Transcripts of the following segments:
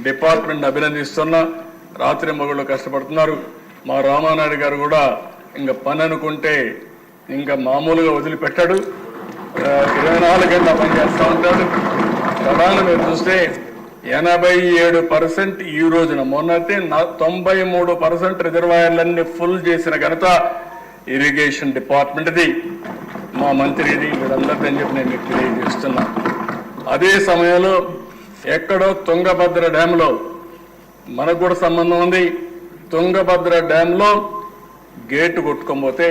Department అభినందిస్తున్నా. రాత్రి మగుళ్ళు కష్టపడుతున్నారు. మా రామానాయుడు గారు కూడా ఇంకా పని అనుకుంటే ఇంకా మామూలుగా వదిలిపెట్టాడు. 24 గంటల పని చేస్తూ ఉంటాడు. ప్రధాన మీరు చూస్తే 87% ఈ రోజున, మొన్నైతే 93% రిజర్వాయర్లన్నీ ఫుల్ చేసిన ఘనత ఇరిగేషన్ డిపార్ట్మెంట్ది, మా మంత్రిది, వీళ్ళందరిది అని చెప్పి నేను మీకు తెలియజేస్తున్నా. అదే సమయంలో ఎక్కడో తుంగభద్ర డ్యాంలో మనకు కూడా సంబంధం ఉంది. తుంగభద్ర డ్యాంలో గేటు కొట్టుకోకపోతే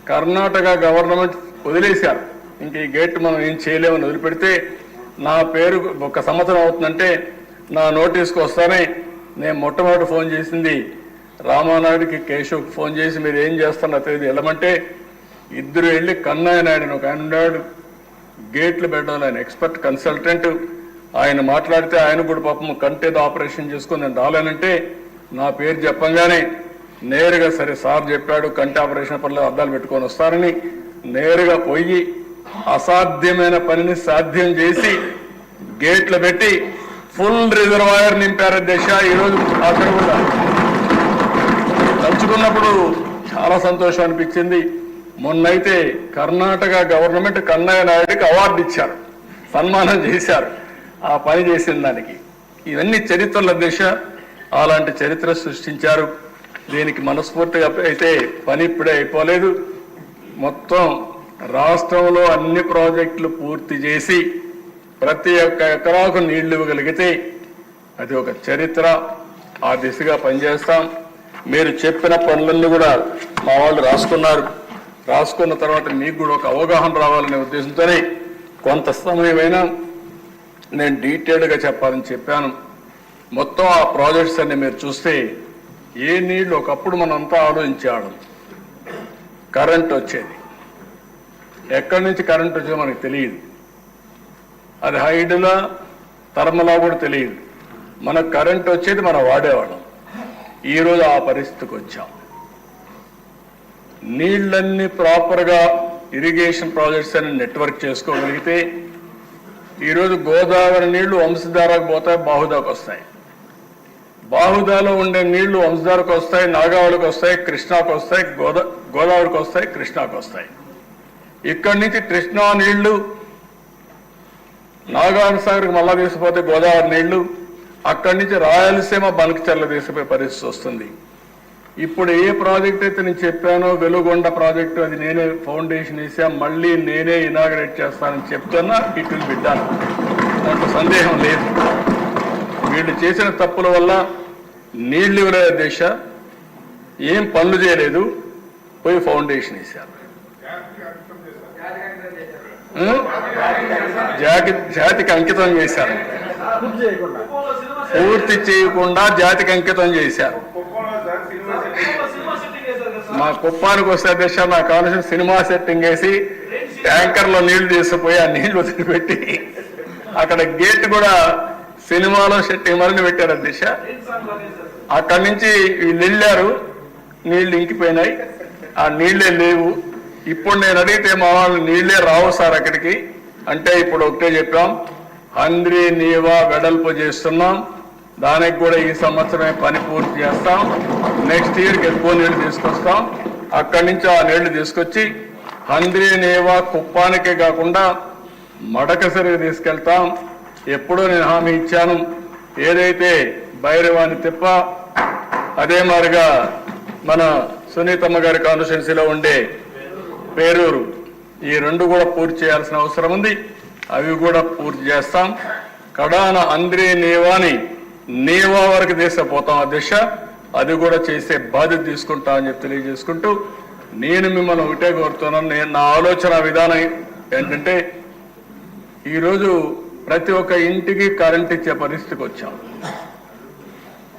కర్ణాటక గవర్నమెంట్ వదిలేశారు. ఇంక ఈ గేట్ మనం ఏం చేయలేమని వదిలిపెడితే నా పేరు 1 సంవత్సరం అవుతుందంటే నా నోటీస్కి వస్తానే నేను మొట్టమొదటి ఫోన్ చేసింది రామానాయుడికి, కేశవ్కి ఫోన్ చేసి మీరు ఏం చేస్తారో తెలియదు వెళ్ళమంటే ఇద్దరు వెళ్ళి కన్నయ్య నాయుడు ఒక ఆయన ఉన్నాడు, గేట్లు పెట్టాలి, ఆయన ఎక్స్పర్ట్ కన్సల్టెంట్, ఆయన మాట్లాడితే ఆయన కూడా పాపం కంటేదో ఆపరేషన్ చేసుకుని నేను రాలేనంటే నా పేరు చెప్పంగానే నేరుగా సరే సార్ చెప్పాడు కంటి ఆపరేషన్ పనులు అద్దాలు పెట్టుకొని వస్తారని నేరుగా పోయి అసాధ్యమైన పనిని సాధ్యం చేసి గేట్లు పెట్టి ఫుల్ రిజర్వాయర్ నింపారు దేశ. ఈరోజు అక్కడ కూడా తలుచుకున్నప్పుడు చాలా సంతోషం అనిపించింది. మొన్నైతే కర్ణాటక గవర్నమెంట్ కన్నయ్య నాయుడికి అవార్డు ఇచ్చారు, సన్మానం చేశారు ఆ పని చేసిన దానికి. ఇవన్నీ చరిత్రల దిశ, అలాంటి చరిత్ర సృష్టించారు. దీనికి మనస్ఫూర్తిగా అయితే పని ఇప్పుడే అయిపోలేదు. మొత్తం రాష్ట్రంలో అన్ని ప్రాజెక్టులు పూర్తి చేసి ప్రతి ఒక్క ఎకరాకు నీళ్లు ఇవ్వగలిగితే అది ఒక చరిత్ర. ఆ దిశగా పనిచేస్తాం. మీరు చెప్పిన పనులన్నీ కూడా మా వాళ్ళు రాసుకున్నారు. రాసుకున్న తర్వాత మీకు కూడా ఒక అవగాహన రావాలనే ఉద్దేశంతోనే కొంత సమయమైనా నేను డీటెయిల్డ్గా చెప్పాలని చెప్పాను. మొత్తం ఆ ప్రాజెక్ట్స్ అన్ని మీరు చూస్తే ఏ నీళ్లు ఒకప్పుడు మనంతా ఆలోచించాడు. కరెంట్ వచ్చేది, ఎక్కడి నుంచి కరెంట్ వచ్చేదో మనకు తెలియదు. అది హైడ్లా థర్మలా కూడా తెలియదు. మనకు కరెంట్ వచ్చేది మనం వాడేవాళ్ళం. ఈరోజు ఆ పరిస్థితికి వచ్చాం. నీళ్ళన్నీ ప్రాపర్గా ఇరిగేషన్ ప్రాజెక్ట్స్ అని నెట్వర్క్ చేసుకోగలిగితే ఈరోజు గోదావరి నీళ్లు వంశధారకు పోతాయి, బాహుదాకు వస్తాయి. బాహుదాలో ఉండే నీళ్లు వంశధారకు వస్తాయి, నాగావళికి వస్తాయి, కృష్ణాకు వస్తాయి, గోదావరికి వస్తాయి, కృష్ణాకు వస్తాయి. ఇక్కడి నుంచి కృష్ణా నీళ్లు నాగార్జున సాగర్కి మళ్ళా తీసుకుపోతే గోదావరి నీళ్లు, అక్కడి నుంచి రాయలసీమ బనకచర్ల తీసుకుపోయే పరిస్థితి వస్తుంది. ఇప్పుడు ఏ ప్రాజెక్ట్ అయితే నేను చెప్పానో వెలుగొండ ప్రాజెక్టు, అది నేనే ఫౌండేషన్ వేసా, మళ్ళీ నేనే ఇనాగరేట్ చేస్తానని చెప్తున్నా. ఇటు బిడ్డాను, దాంట్లో సందేహం లేదు. వీళ్ళు చేసిన తప్పుల వల్ల నీళ్లు ఇవ్వలేదు దేశ, ఏం పనులు చేయలేదు, పోయి ఫౌండేషన్ వేశారు. జాతికి అంకితం చేశారు, పూర్తి చేయకుండా జాతికి అంకితం చేశారు. మా కుప్పానికి వస్తే దేశ నాకు కావాల్సిన సినిమా సెట్టింగ్ వేసి ట్యాంకర్లో నీళ్లు తీసుకుపోయి ఆ నీళ్లు వదిలిపెట్టి అక్కడ గేట్ కూడా సినిమాలో సెట్టింగ్ మరిని పెట్టారు దిశ. అక్కడి నుంచి వీళ్ళు వెళ్ళారు, నీళ్లు ఇంకిపోయినాయి, ఆ నీళ్లే లేవు. ఇప్పుడు నేను అడిగితే మా వాళ్ళు నీళ్లే రావు సార్ అక్కడికి అంటే, ఇప్పుడు ఒకటే చెప్పాం, హంద్రీ నీవా వెడల్పు చేస్తున్నాం, దానికి కూడా ఈ సంవత్సరమే పని పూర్తి చేస్తాం. నెక్స్ట్ ఇయర్కి ఎక్కువ నీళ్లు తీసుకొస్తాం. అక్కడి నుంచి ఆ నీళ్లు తీసుకొచ్చి హంద్రీ నీవా కుప్పానికే కాకుండా మడకసరికి తీసుకెళ్తాం. ఎప్పుడూ నేను హామీ ఇచ్చాను. ఏదైతే భైరవాణి తిప్ప, అదే మాదిరిగా మన సునీతమ్మ గారి కాన్స్టిట్యున్సీలో ఉండే పేరూరు, ఈ రెండు కూడా పూర్తి చేయాల్సిన అవసరం ఉంది. అవి కూడా పూర్తి చేస్తాం. కడాన హంద్రీ నీవాని నీవా వరకు తీసుకుపోతాం. ఆ దిశ అది కూడా చేసే బాధ్యత తీసుకుంటామని చెప్పి తెలియజేసుకుంటూ నేను మిమ్మల్ని ఒకటే కోరుతున్నాను. నా ఆలోచన విధానం ఏంటంటే, ఈరోజు ప్రతి ఒక్క ఇంటికి కరెంట్ ఇచ్చే పరిస్థితికి వచ్చాం,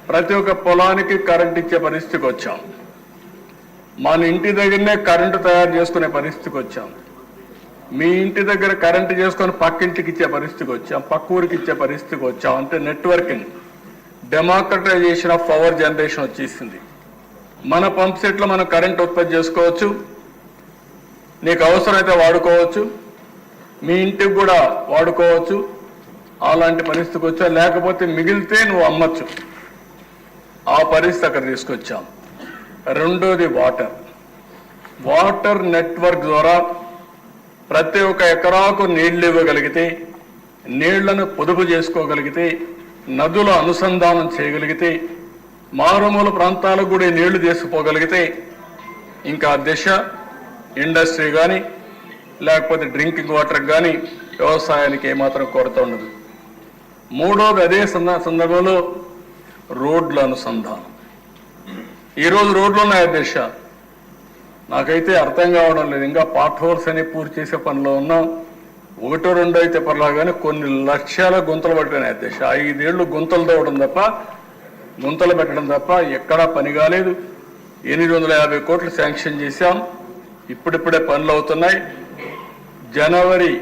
ప్రతి ఒక్క పొలానికి కరెంట్ ఇచ్చే పరిస్థితికి వచ్చాం, మన ఇంటి దగ్గరనే కరెంటు తయారు చేసుకునే పరిస్థితికి వచ్చాం. మీ ఇంటి దగ్గర కరెంటు చేసుకొని పక్కింటికి ఇచ్చే పరిస్థితికి వచ్చాం, పక్క ఊరికి ఇచ్చే పరిస్థితికి వచ్చాం. అంటే networking, democratisation of power generation వచ్చేసింది. మన పంప్ సెట్లో మనం కరెంట్ ఉత్పత్తి చేసుకోవచ్చు, నీకు అవసరమైతే వాడుకోవచ్చు, మీ ఇంటికి కూడా వాడుకోవచ్చు. అలాంటి పరిస్థితికి వచ్చా, లేకపోతే మిగిలితే నువ్వు అమ్మచ్చు. ఆ పరిస్థితి అక్కడ తీసుకొచ్చాం. రెండోది వాటర్ నెట్వర్క్ ద్వారా ప్రతి ఒక్క ఎకరాకు నీళ్లు ఇవ్వగలిగితే, నీళ్లను పొదుపు చేసుకోగలిగితే, నదుల అనుసంధానం చేయగలిగితే, మారుమూల ప్రాంతాలకు కూడా నీళ్లు తీసుకుపోగలిగితే ఇంకా దిశ ఇండస్ట్రీ కానీ లేకపోతే డ్రింకింగ్ వాటర్ కానీ వ్యవసాయానికి ఏమాత్రం కొరత ఉండదు. మూడోది అదే సందర్భంలో రోడ్ల అనుసంధానం. ఈరోజు రోడ్లు ఉన్నాయి దిశ, నాకైతే అర్థం కావడం లేదు. ఇంకా పార్ట్ హోల్స్ అని పూర్తి చేసే పనిలో ఉన్నాం. 1-2 అయితే పర్లాగానే కొన్ని లక్షల గుంతలు పట్టినాయి అధ్యక్ష. 5 ఏళ్ళు గుంతలు తవ్వడం తప్ప, గుంతలు పెట్టడం తప్ప ఎక్కడా పని కాలేదు. 850 కోట్లు శాంక్షన్ చేశాం. ఇప్పుడిప్పుడే పనులు అవుతున్నాయి. జనవరి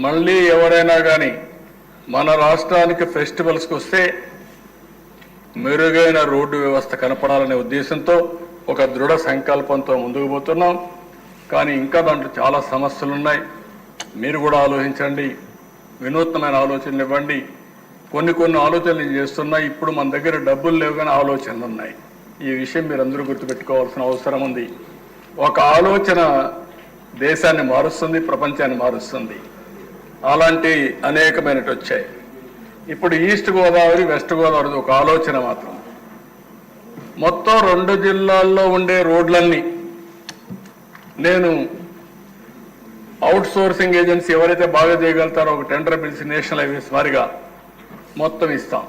మళ్ళీ ఎవరైనా కానీ మన రాష్ట్రానికి ఫెస్టివల్స్కి వస్తే మెరుగైన రోడ్డు వ్యవస్థ కనపడాలనే ఉద్దేశంతో ఒక దృఢ సంకల్పంతో ముందుకు పోతున్నాం. కానీ ఇంకా దాంట్లో చాలా సమస్యలు ఉన్నాయి. మీరు కూడా ఆలోచించండి, వినూత్నమైన ఆలోచనలు ఇవ్వండి. కొన్ని ఆలోచనలు చేస్తున్నాయి. ఇప్పుడు మన దగ్గర డబ్బులు లేవు కానీ ఆలోచనలు ఉన్నాయి. ఈ విషయం మీరందరూ గుర్తుపెట్టుకోవాల్సిన అవసరం ఉంది. ఒక ఆలోచన దేశాన్ని మారుస్తుంది, ప్రపంచాన్ని మారుస్తుంది. అలాంటి అనేకమైనవి వచ్చాయి. ఇప్పుడు ఈస్ట్ గోదావరి, వెస్ట్ గోదావరి ఒక ఆలోచన మాత్రం. మొత్తం 2 జిల్లాల్లో ఉండే రోడ్లన్నీ నేను అవుట్ సోర్సింగ్ ఏజెన్సీ ఎవరైతే బాగా చేయగలుగుతారో ఒక టెండర్ పిలిచి నేషనల్ హైవేస్ వారిగా మొత్తం ఇస్తాం.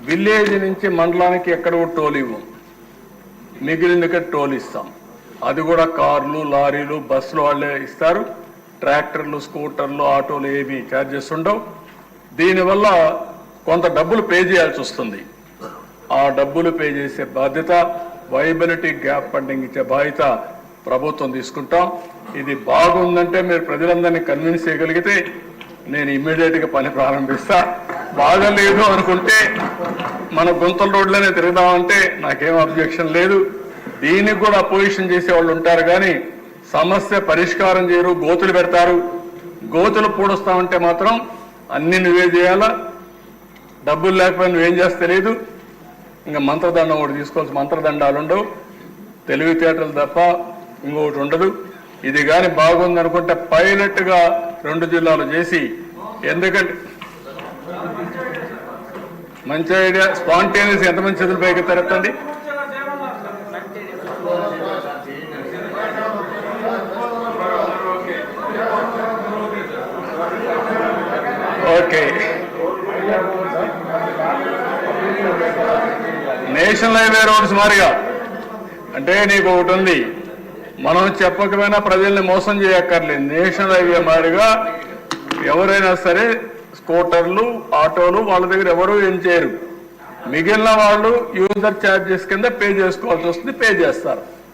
విలేజ్ నుంచి మండలానికి ఎక్కడ కూడా టోల్ ఇవ్వం, మిగిలిన టోల్ ఇస్తాం. అది కూడా కార్లు, లారీలు, బస్సులు వాళ్ళే ఇస్తారు. ట్రాక్టర్లు, స్కూటర్లు, ఆటోలు ఏవి ఛార్జెస్ ఉండవు. దీనివల్ల కొంత డబ్బులు పే చేయాల్సి వస్తుంది. ఆ డబ్బులు పే చేసే బాధ్యత, వైబిలిటీ గ్యాప్ ఫండింగ్ ఇచ్చే బాధ్యత ప్రభుత్వం తీసుకుంటాం. ఇది బాగుందంటే మీరు ప్రజలందరినీ కన్విన్స్ చేయగలిగితే నేను ఇమ్మీడియట్గా పని ప్రారంభిస్తా. బాగలేదు అనుకుంటే మన గుంతల రోడ్లనే తిరుగుదామంటే నాకేం అబ్జెక్షన్ లేదు. దీనికి కూడా అపోజిషన్ చేసే వాళ్ళు ఉంటారు కానీ సమస్య పరిష్కారం చేయరు, గోతులు పెడతారు. గోతులు పూడుస్తామంటే మాత్రం అన్ని నువ్వే చేయాలా, డబ్బులు లేకపోయినా నువ్వేం చేస్తే లేదు. ఇంకా మంత్రదండం ఒకటి తీసుకోవాల్సి, మంత్రదండాలు ఉండవు, తెలివితేటలు తప్ప ఇంకొకటి ఉండదు. ఇది కానీ బాగుందనుకుంటే పైలట్గా 2 జిల్లాలు చేసి, ఎందుకంటే మంచి ఐడియా, స్పాంటేనియస్ ఎంతమంది చేతులు పైకి తెరతండి. ఓకే, నేషనల్ హైవే రోడ్స్ మారిగా అంటే నీకు ఒకటి ఉంది, మనం చెప్పకపోయినా ప్రజల్ని మోసం చేయక్కర్లేదు. నేషనల్ హైవే మారిగా ఎవరైనా సరే స్కూటర్లు, ఆటోలు వాళ్ళ దగ్గర ఎవరు ఏం చేయరు. మిగిలిన వాళ్ళు యూజర్ ఛార్జెస్ కింద పే చేసుకోవాల్సి వస్తుంది, పే చేస్తారు.